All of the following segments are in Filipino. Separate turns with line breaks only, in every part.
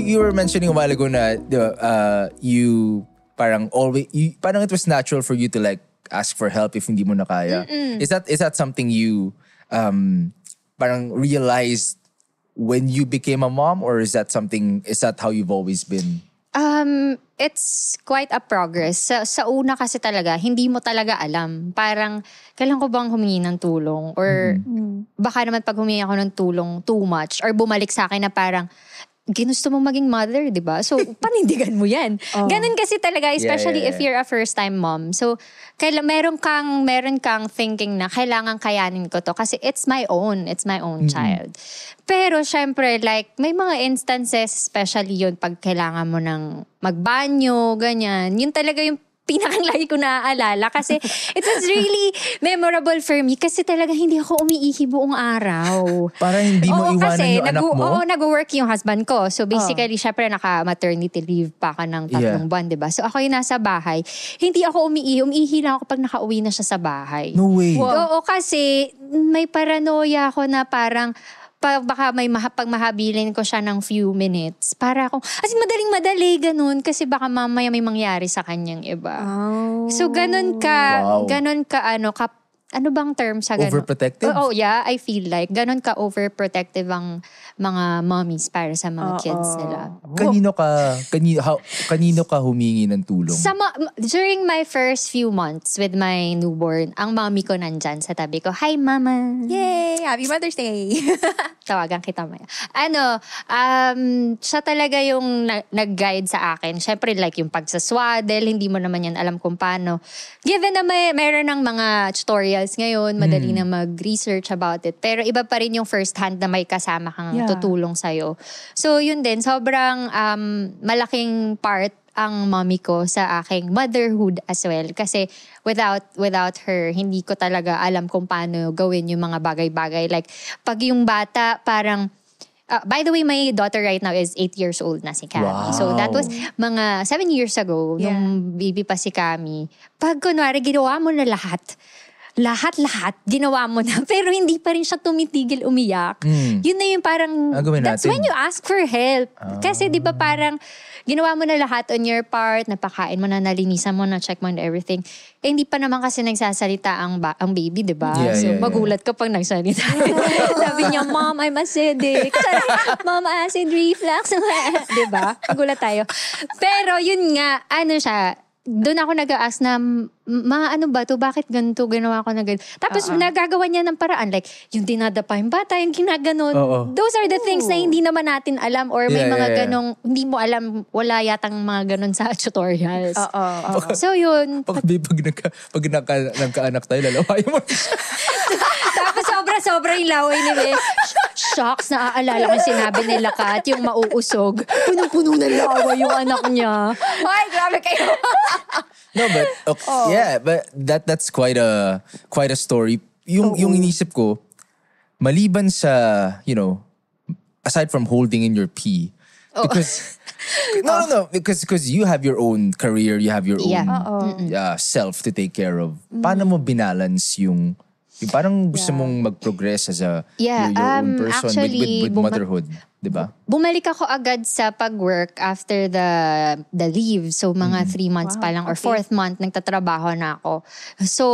you were mentioning a while ago na you parang parang it was natural for you to like ask for help if hindi mo na kaya. Is that something you parang realized when you became a mom, or is that how you've always been?
It's quite a progress. Sa una kasi talaga, hindi mo talaga alam. Parang, kailan ko bang humingi ng tulong? Or baka naman pag humingi ako ng tulong too much, or bumalik sa akin na parang, ginusto mong maging mother, di ba? So, panindigan mo yan. Ganun kasi talaga, especially if you're a first-time mom. So, meron kang thinking na kailangan kayanin ko to kasi it's my own child. Pero, syempre, like, may mga instances, especially yun, pag kailangan mo ng magbanyo, ganyan. Yun talaga yung pinakang lagi ko naaalala kasi it was really memorable for me kasi talaga hindi ako umiihi buong araw.
Para hindi mo iwanan yung anak mo?
Oo, nag-work yung husband ko. So basically, syempre naka-maternity leave pa ka ng 3 buwan, diba? So ako yung nasa bahay. Hindi ako umiihi. Umiihi lang ako pag nakauwi na siya sa bahay.
No way.
Oo, kasi may paranoia ako na parang baka pag mahabilin ko siya ng few minutes. Para akong, madaling-madali, ganun. Kasi baka mamaya may mangyari sa kanyang iba. So, ganun ka, ano bang term sa ganun?
Overprotective?
Oh, yeah, I feel like. Ganun ka overprotective ang mga mommies para sa mga kids nila.
Kanino ka humingi ng tulong?
During my first few months with my newborn, ang mommy ko nandyan sa tabi ko, "Hi, Mama."
Yay! Happy Mother's Day!
Tawagan kita maya. Siya talaga yung nag-guide sa akin. Siyempre, like yung pagsaswaddle, hindi mo naman yan alam kung paano. Given na meron ng mga tutorials ngayon, madali na mag-research about it. Pero iba pa rin yung first hand na may kasama kang tutulong sa'yo. So, yun din. Sobrang malaking part ang mommy ko sa aking motherhood as well. Kasi without her, hindi ko talaga alam kung paano gawin yung mga bagay-bagay. Like, pag yung bata parang, by the way, my daughter right now is 8 years old na si Cami.
Wow.
So that was mga 7 years ago, nung baby pa si Cami. Pag kunwari, ginawa mo na lahat, ginawa mo na, pero hindi pa rin siya tumitigil umiyak. Yun na yung parang, that's when you ask for help. Kasi di ba parang, ginawa mo na lahat on your part, napakain mo na, nalinisan mo na, check mo na everything. Eh, hindi pa naman kasi nagsasalita ang baby, di ba? Magulat ka pag nagsalita. Sabi niya, "Mom, I'm acidic." "Mom, acid reflux." Di ba? Magulat tayo. Pero yun nga, siya, doon ako nag-a-ask na, ano ba to? Bakit ganito? Ginawa ko na ganito. Tapos nagagawa niya ng paraan. Like, yung dinadapa yung bata, yung ginaganon. Those are the things na hindi naman natin alam or may mga ganong, hindi mo alam, wala yatang mga ganon sa tutorials. So yun.
Pag nagkaanak tayo, lalawayan mo.
Tapos sobra yung laway ni Beth. Shocks, naaalala ko yung sinabi nila Kat, yung mauusog. Punong-puno na laway yung anak niya.
Ay, grabe kayo.
No, but but that's quite a story. Yung inisip ko, maliban sa, aside from holding in your pee, because because you have your own career, you have your own self to take care of. Paano mo binalance yung parang gusto mong mag-progress as your own person
actually,
with motherhood, di ba?
Bumalik ako agad sa pag-work after the leave. So, mga 3 months pa lang or 4th month, nagtatrabaho na ako. So,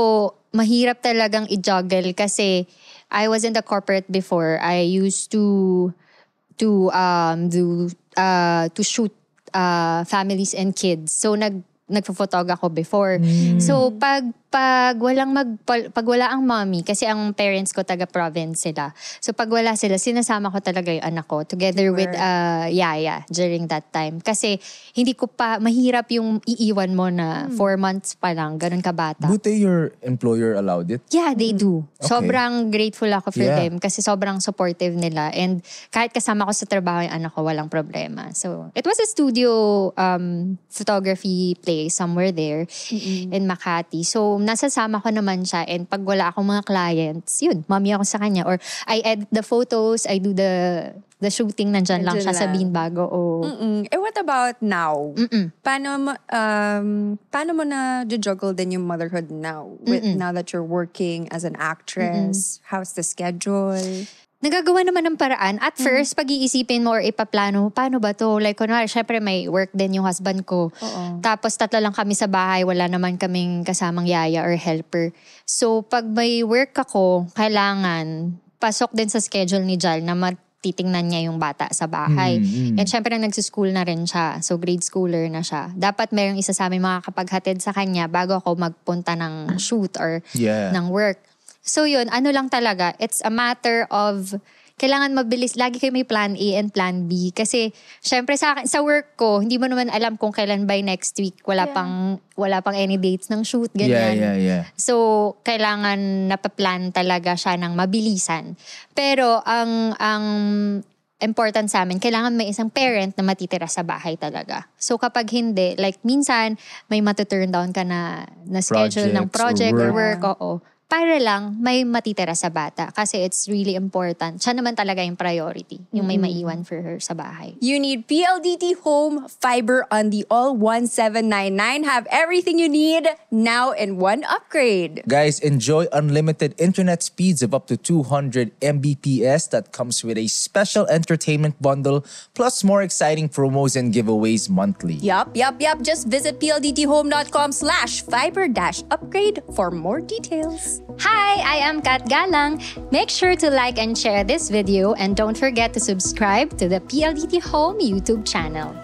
mahirap talagang i-juggle kasi I was in the corporate before. I used to shoot families and kids. So, nagpo-photog ako before. So, pag wala ang mommy, kasi ang parents ko taga-province sila. So pag wala sila, sinasama ko talaga yung anak ko together with Yaya during that time. Kasi hindi ko pa, mahirap yung iiwan mo na 4 months pa lang, ganun kabata.
Buti your employer allowed it?
Yeah, they do.
Okay.
Sobrang grateful ako for them kasi sobrang supportive nila. And kahit kasama ko sa trabaho yung anak ko, walang problema. So it was a studio photography place somewhere there in Makati. So nasasama ko naman siya, and pag wala akong mga clients, yun, mommy ako sa kanya. Or I edit the photos, I do the shooting, nandyan lang siya sa Beanbago.
Eh, what about now? Paano mo na juggle din yung motherhood now? Now that you're working as an actress, how's the schedule?
nagagawa naman ng paraan. At first, pag-iisipin mo or ipaplano mo, paano ba to? Like, kunwari, syempre may work din yung husband ko. Tapos 3 lang kami sa bahay, wala naman kaming kasamang yaya or helper. So, pag may work ako, kailangan pasok din sa schedule ni Jal na titingnan niya yung bata sa bahay. And syempre nagsuschool na rin siya. So grade schooler na siya. Dapat mayroong isa sa amin makakapaghatid sa kanya bago ako magpunta ng shoot or ng work. So yun, ano lang talaga, it's a matter of kailangan mabilis. Lagi kayo may plan A and plan B. Kasi syempre sa work ko, hindi mo naman alam kung kailan by next week. Wala pang any dates ng shoot, ganyan. So, kailangan napaplan talaga siya ng mabilisan. Pero, ang important sa amin, kailangan may isang parent na matitira sa bahay talaga. So, kapag hindi, like minsan, may matuturn down ka na schedule ng project or work. Para lang may matitira sa bata. Kasi it's really important. Siya naman talaga yung priority. Yung may maiwan for her sa bahay.
You need PLDT Home Fiber on the all 1799. Have everything you need now in one upgrade.
Guys, enjoy unlimited internet speeds of up to 200 Mbps that comes with a special entertainment bundle plus more exciting promos and giveaways monthly.
Yup. Just visit pldthome.com/fiber-upgrade for more details.
Hi, I am Kat Galang. Make sure to like and share this video and don't forget to subscribe to the PLDT Home YouTube channel.